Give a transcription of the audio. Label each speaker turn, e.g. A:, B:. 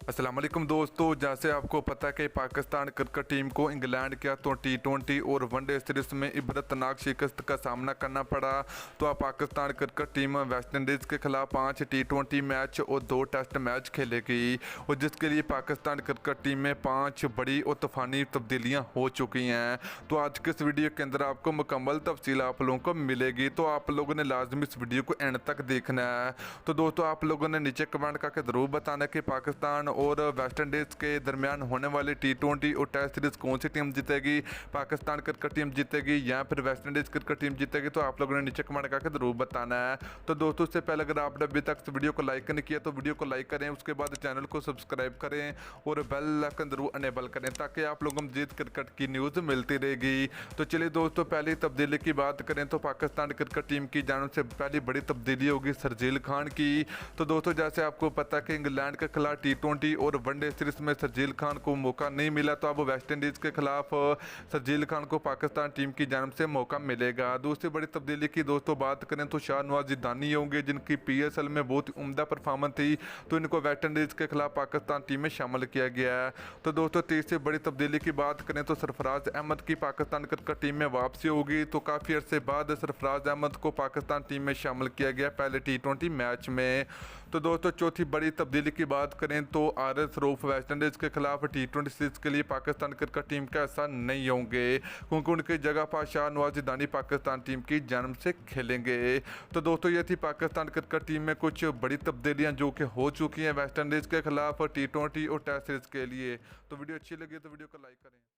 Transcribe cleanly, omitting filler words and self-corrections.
A: अस्सलाम वालेकुम दोस्तों, जैसे आपको पता है कि पाकिस्तान क्रिकेट टीम को इंग्लैंड के तो T20 और वनडे सीरीज में इबरतनाक शिकस्त का सामना करना पड़ा। तो अब Pakistan cricket team West Indies के खिलाफ 5 T20 मैच और 2 टेस्ट मैच खेलेगी, और जिसके लिए पाकिस्तान क्रिकेट टीम में 5 बड़ी और तूफानी तब्दीलियाँ हो चुकी हैं। तो आज के इस वीडियो के अंदर आपको मुकम्मल तफसील आप लोगों को मिलेगी, तो आप लोगों ने लाजमी इस वीडियो को एंड तक देखना है। तो दोस्तों, आप लोगों ने नीचे कमेंट करके ज़रूर बताना कि पाकिस्तान और वेस्ट इंडीज़ के दरमियान होने वाली T20 और टेस्ट सीरीज़ कौन सी टीम जीतेगी, पाकिस्तान क्रिकेट टीम जीतेगी या फिर वेस्ट इंडीज़ क्रिकेट टीम जीतेगी। तो आप लोगों ने नीचे कमेंट करके ज़रूर बताना है। तो दोस्तों, उससे पहले अगर आपने अभी तक इस वीडियो को लाइक नहीं किया तो वीडियो को लाइक करें, उसके बाद चैनल को सब्सक्राइब करें और बेल आइकन ज़रूर अनेबल करें ताकि आप लोगों को मज़ीद क्रिकेट की न्यूज़ मिलती रहेगी। तो चलिए दोस्तों, पहली तब्दीली की बात करें तो पाकिस्तान क्रिकेट टीम की जानिब से पहली बड़ी तब्दीली होगी शर्जील खान की। तो दोस्तों, जैसे आपको पता है कि इंग्लैंड के खिलाफ T20 और वनडे सीरीज में शर्जील खान को मौका नहीं मिला, तो अब वेस्ट इंडीज़ के खिलाफ शर्जील खान को पाकिस्तान टीम की जानिब से मौका मिलेगा। दूसरी बड़ी तब्दीली की दोस्तों बात करें तो शाहनवाज ज़िदानी होंगे, जिनकी PSL में बहुत ही उम्दा परफॉर्मेंस थी, तो इनको वेस्ट इंडीज़ के खिलाफ पाकिस्तान टीम में शामिल किया गया है। तो दोस्तों, तीसरी बड़ी तब्दीली की बात करें तो सरफराज अहमद की पाकिस्तान क्रिकेट टीम में वापसी होगी। तो काफ़ी अरसे बाद सरफराज अहमद को पाकिस्तान टीम में शामिल किया गया पहले T20 मैच में। तो दोस्तों, चौथी बड़ी तब्दीली की बात करें तो RS रऊफ वेस्ट इंडीज़ के खिलाफ T20 सीरीज के लिए पाकिस्तान क्रिकेट टीम का हिस्सा नहीं होंगे, क्योंकि उनकी जगह पर शाहनवाज ज़िदानी पाकिस्तान टीम की जानिब से खेलेंगे। तो दोस्तों, ये थी पाकिस्तान क्रिकेट टीम में कुछ बड़ी तब्दीलियां जो कि हो चुकी हैं वेस्ट इंडीज़ के खिलाफ T20 और टेस्ट सीरीज के लिए। तो वीडियो अच्छी लगी तो वीडियो को लाइक करें।